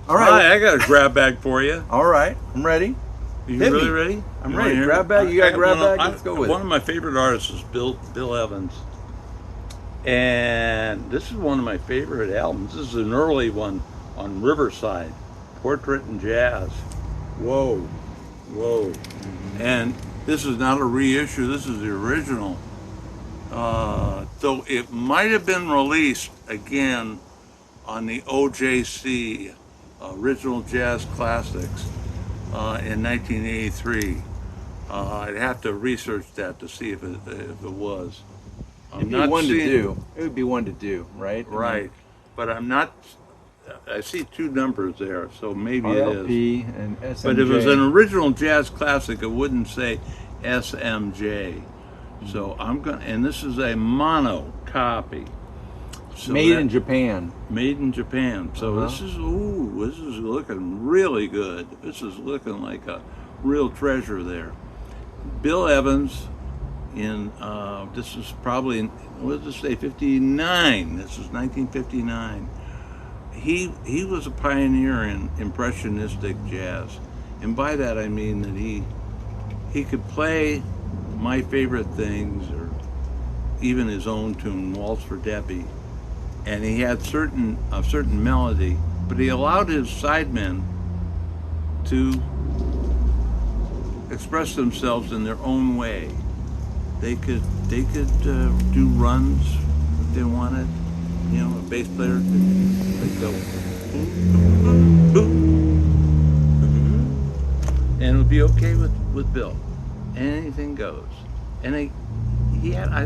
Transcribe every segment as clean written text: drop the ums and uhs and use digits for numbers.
All right. Hi, I got a grab bag for you. All right. I'm ready. You Hit really me. ready? I'm You ready. wanna hear Grab it? bag. You got a grab bag? I- Let's go with One it. of my favorite artists is Bill Evans, and this is one of my favorite albums. This is an early one on Riverside, Portrait and Jazz. Whoa, whoa, and this is not a reissue. This is the original. Though it might have been released again on the OJC, Original Jazz Classics, in 1983. I'd have to research that to see if it was. It'd I'm be not one to seeing do. It would be one to do, right? right, but I'm not. I see two numbers there, so maybe it is. RLP and SMJ. But if it was an original jazz classic, it wouldn't say SMJ. So I'm going, and this is a mono copy. So made in Japan. Made in Japan. So this is looking really good. This is looking like a real treasure there. Bill Evans in this is probably in, what does it say, 59. This is 1959. He was a pioneer in impressionistic jazz, and by that I mean that he could play my favorite things, or even his own tune, Waltz for Debbie, and he had a certain melody, but he allowed his sidemen to express themselves in their own way. They could do runs if they wanted. You know, a bass player could go boom, boom, boom, and it would be okay with Bill. Anything goes. And I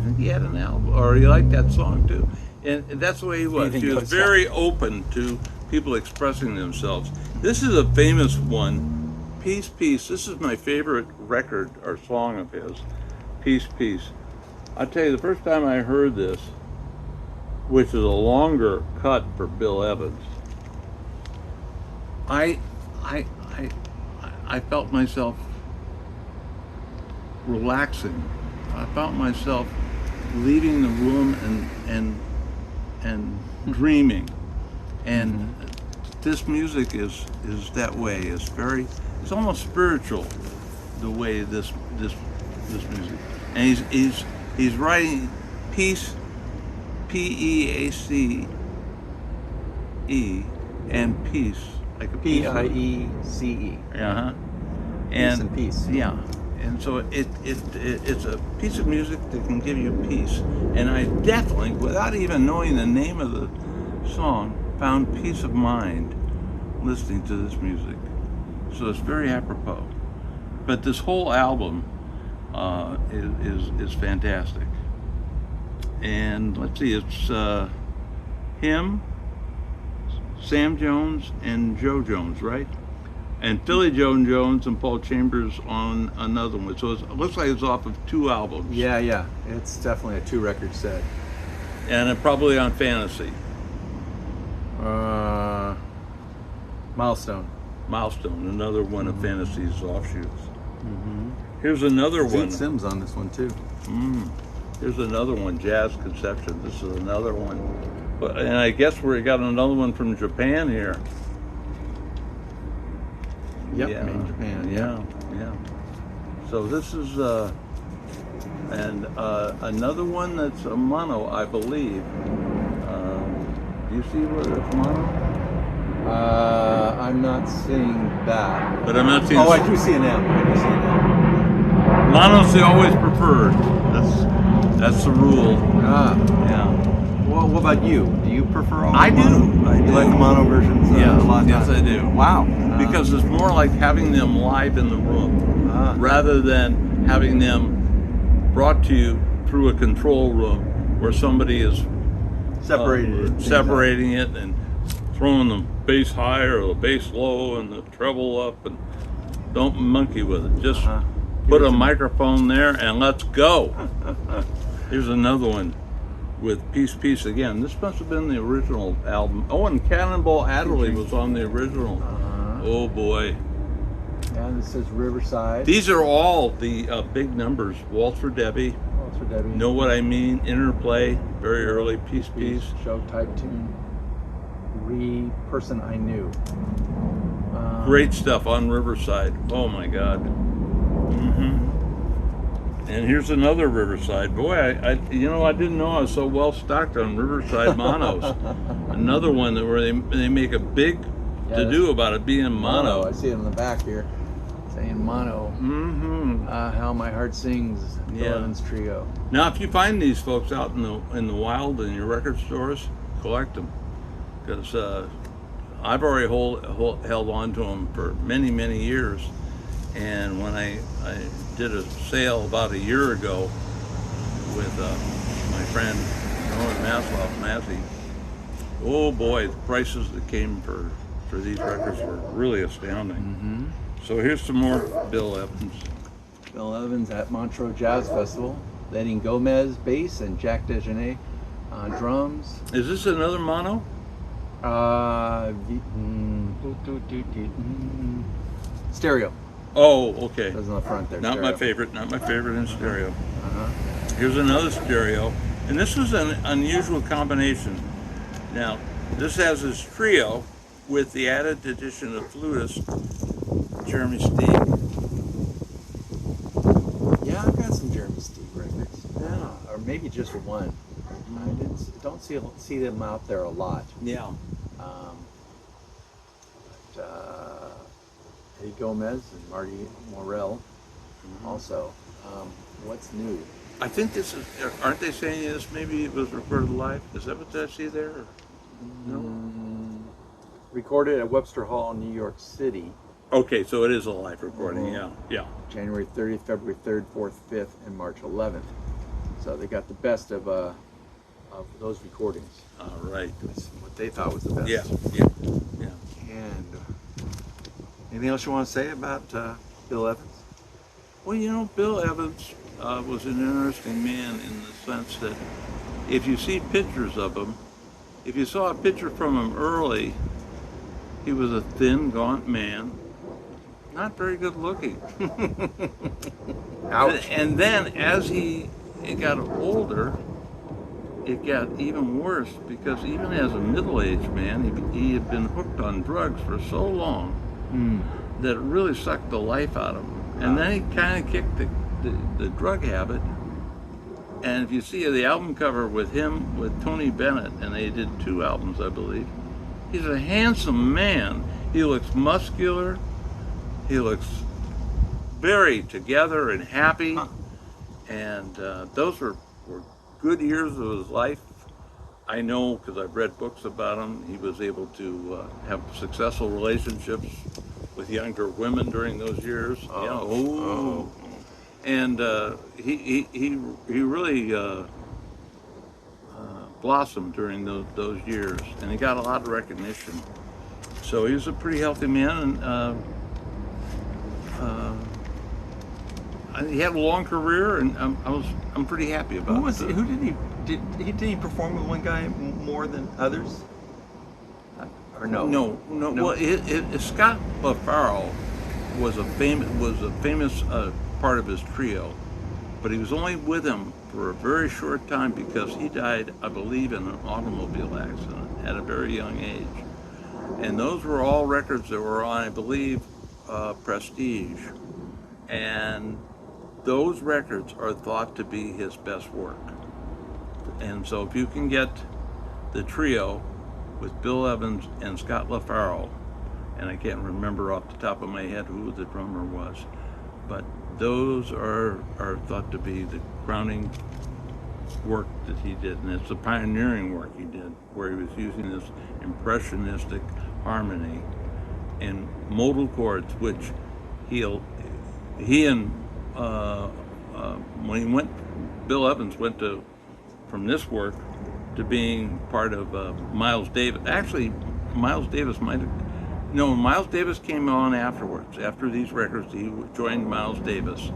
think he had an album, or he liked that song too. And that's the way he was. Anything He was goes, very open to people expressing themselves. This is a famous one, Peace, Peace. This is my favorite record or song of his, Peace, Peace. I'll tell you, the first time I heard this, which is a longer cut for Bill Evans, I felt myself relaxing. I felt myself leaving the room and dreaming. And this music is that way. It's almost spiritual, the way this music. And he's writing peace, Peace, and peace, like a piece of- Piece. Uh-huh. Peace and peace. Yeah. And so it's a piece of music that can give you peace. And I definitely, without even knowing the name of the song, found peace of mind listening to this music. So it's very apropos. But this whole album is fantastic. And let's see, it's him, Sam Jones, and Joe Jones, right? And Philly Joe Jones and Paul Chambers on another one. So it looks like it's off of two albums. Yeah. It's definitely a 2-record set. And it probably on Fantasy. Milestone. Milestone, another one of Fantasy's offshoots. Here's another one. Gene Sims on this one too. Here's another one, Jazz Conception. This is another one. And I guess we got another one from Japan here. Yep, Yeah. made in Japan. Yeah. So this is and another one that's a mono, I believe. Do you see where it's mono? I'm not seeing that. But I'm not seeing. Oh, I do see an M. Mono's the always preferred. That's the rule. Yeah. Well, what about you? Do you prefer all I do. mono? I You do. like the mono versions a lot? Yes, I do. Wow. Because it's more like having them live in the room rather than having them brought to you through a control room where somebody is separating it and throwing the bass high or the bass low and the treble up, and don't monkey with it. Just put a microphone there and let's go. Here's another one with Peace, Peace again. This must have been the original album. Oh, and Cannonball Adderley was on the original. Oh boy. And this says Riverside. These are all the big numbers. Waltz for Debbie. Waltz for Debbie. Know What I Mean. Interplay. Very early. Peace, Peace. Show type tune. Person I Knew. Great stuff on Riverside. Oh my God. And here's another Riverside. Boy, I I didn't know I was so well stocked on Riverside monos. Another one that where they make a big to do about it being mono. I see it on the back here, saying mono. How My Heart Sings. Bill Evans Trio. Now, if you find these folks out in the wild in your record stores, collect them, because I've already held on to them for many, many years. And when I did a sale about a year ago with my friend Norman Massey, oh boy, the prices that came for these records were really astounding. So here's some more Bill Evans. Bill Evans at Montreux Jazz Festival. Lenny Gomez bass and Jack DeJohnette on drums. Is this another mono? Stereo. Oh, okay. That's on the front there. Not stereo. my favorite. Not my favorite in stereo. Here's another stereo, and this is an unusual combination. Now, this has his trio with the added addition of flutist Jeremy Steig. Yeah, I've got some Jeremy Steig records. Yeah, or maybe just one. I don't see them out there a lot. Yeah. Eddie Gomez and Marty Morell also. What's new? I think this is. Aren't they saying this? Maybe it was recorded live. Is that what I see there? Or? No. Recorded at Webster Hall in New York City. Okay, so it is a live recording. Yeah. January 30th, February 3rd, 4th, 5th, and March 11th. So they got the best of those recordings. All right. That's what they thought was the best. Yeah. And anything else you want to say about Bill Evans? Well, Bill Evans was an interesting man in the sense that if you see pictures of him, if you saw a picture from him early, he was a thin, gaunt man, not very good looking. Ouch. And then as he got older, it got even worse, because even as a middle-aged man, he had been hooked on drugs for so long that it really sucked the life out of him. And then he kind of kicked the drug habit. And if you see the album cover with him, with Tony Bennett, and they did 2 albums, I believe, he's a handsome man. He looks muscular. He looks very together and happy. And those were good years of his life. I know, because I've read books about him. He was able to have successful relationships with younger women during those years. And he really blossomed during those years, and he got a lot of recognition. So he was a pretty healthy man, and he had a long career, and I'm pretty happy about it. Who did he perform with one guy more than others? Or no? No. Well, Scott LaFaro was a famous part of his trio, but he was only with him for a very short time because he died, I believe, in an automobile accident at a very young age. And those were all records that were on, I believe, Prestige. And those records are thought to be his best work. And so if you can get the trio with Bill Evans and Scott LaFaro, and I can't remember off the top of my head who the drummer was, but those are thought to be the crowning work that he did, and it's the pioneering work he did, where he was using this impressionistic harmony and modal chords, which he and when Bill Evans went from this work to being part of Miles Davis. Actually, Miles Davis Miles Davis came on afterwards. After these records, he joined Miles Davis.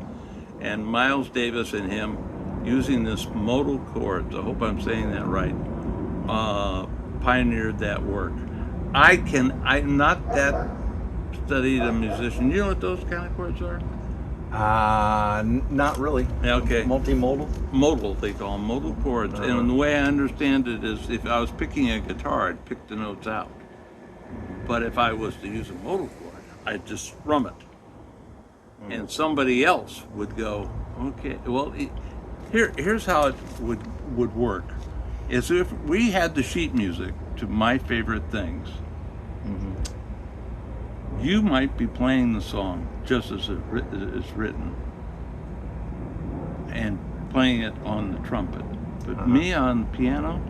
And Miles Davis and him, using this modal chords, I hope I'm saying that right, pioneered that work. I'm not that studied a musician. You know what those kind of chords are? Not really. Okay. Multimodal? Modal, they call them, modal chords. And the way I understand it is, if I was picking a guitar, I'd pick the notes out. But if I was to use a modal chord, I'd just strum it. And somebody else would go, okay, well, here's how it would work. Is if we had the sheet music to my favorite things, you might be playing the song just as it's written and playing it on the trumpet. But me on piano,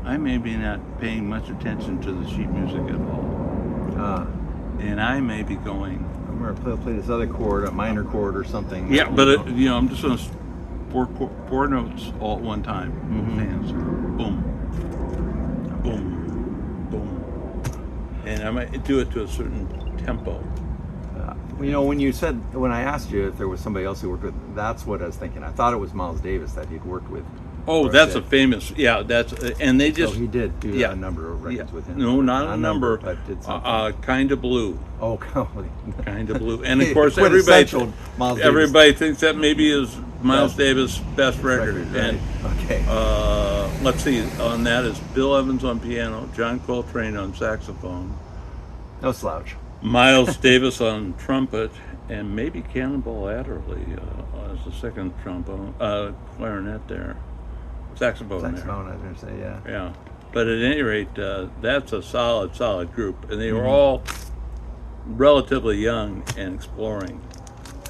I may be not paying much attention to the sheet music at all. And I may be going, I'm gonna play this other chord, a minor chord or something. yeah, but I'm just going to four notes all at one time. Hands, boom, boom, boom, and I might do it to a certain tempo. When I asked you if there was somebody else who worked with, that's what I was thinking. I thought it was Miles Davis that he'd worked with. Oh, that's a famous, and they just. So he did do a number of records with him. No, not a number. But did something. Kind of Blue. Oh, golly. Kind of Blue, and of course Quintessential Miles Davis. everybody thinks that maybe is Miles Davis' best record. Right. And Okay. let's see, on that is Bill Evans on piano, John Coltrane on saxophone, No slouch. Miles Davis on trumpet, and maybe Cannonball Adderley as the second trombone, clarinet there, saxophone there. Saxophone, I was going to say, yeah. Yeah, but at any rate, that's a solid group, and they were all relatively young and exploring.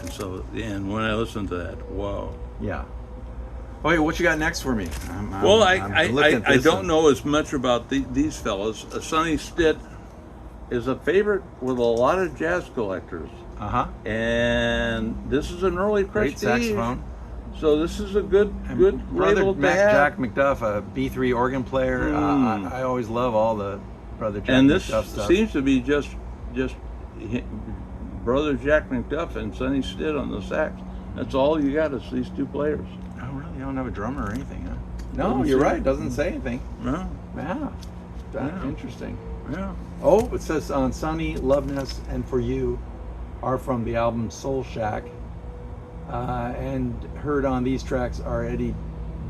And so, and when I listened to that, wow. Yeah. Okay, what you got next for me? Well, I'm looking at I this don't and- know as much about these fellows. Sonny Stitt is a favorite with a lot of jazz collectors, and this is an early Great prestige. saxophone. So this is a good Brother label to have. Jack McDuff, a B3 organ player. I always love all the Brother Jack And this McDuff stuff. seems to be just Brother Jack McDuff and Sonny Stitt on the sax. That's all you got is these two players. Oh, really? You don't have a drummer or anything, huh? Doesn't No, you're say- right. Doesn't say anything. No, Yeah. That's Yeah. interesting. yeah. Oh, it says on Sunny, Loveness, and For You are from the album Soul Shack. And heard on these tracks are Eddie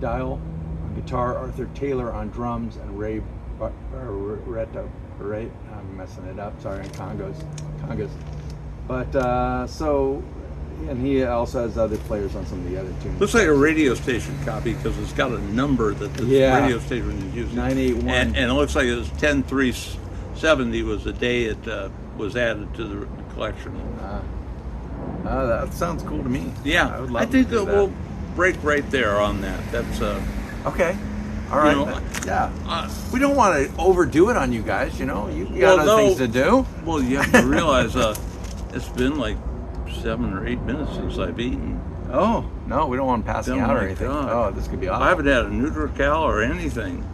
Dial on guitar, Arthur Taylor on drums, and Ray Barretto. Right? I'm messing it up. Sorry, on congas. But so, and he also has other players on some of the other tunes. Looks like a radio station copy because it's got a number that the radio station is using. 981. And it looks like it was 10/3/70 was the day it was added to the collection. That sounds cool to me. Yeah, I would love I think to do that we'll break right there on that. That's Okay. All right. know, yeah. We don't want to overdo it on you guys. You know, you got other things to do. well, you have to realize it's been like 7 or 8 minutes since I've eaten. Oh no, we don't want them passing Oh out or my anything. God. Oh, this could be awesome. I haven't had a NutriCal or anything.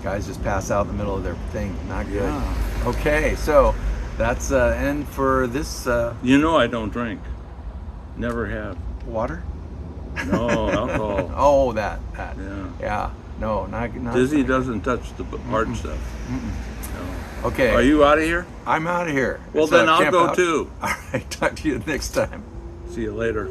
Guys just pass out in the middle of their thing. Not good. Yeah. Okay, so that's end for this You know I don't drink. Never have. water. No alcohol. Oh, that. Yeah. No, not. Dizzy doesn't touch the hard stuff. No. Okay. Are you out of here? I'm out of here. Well, It's, then I'll camp go out. too. All right. Talk to you next time. See you later.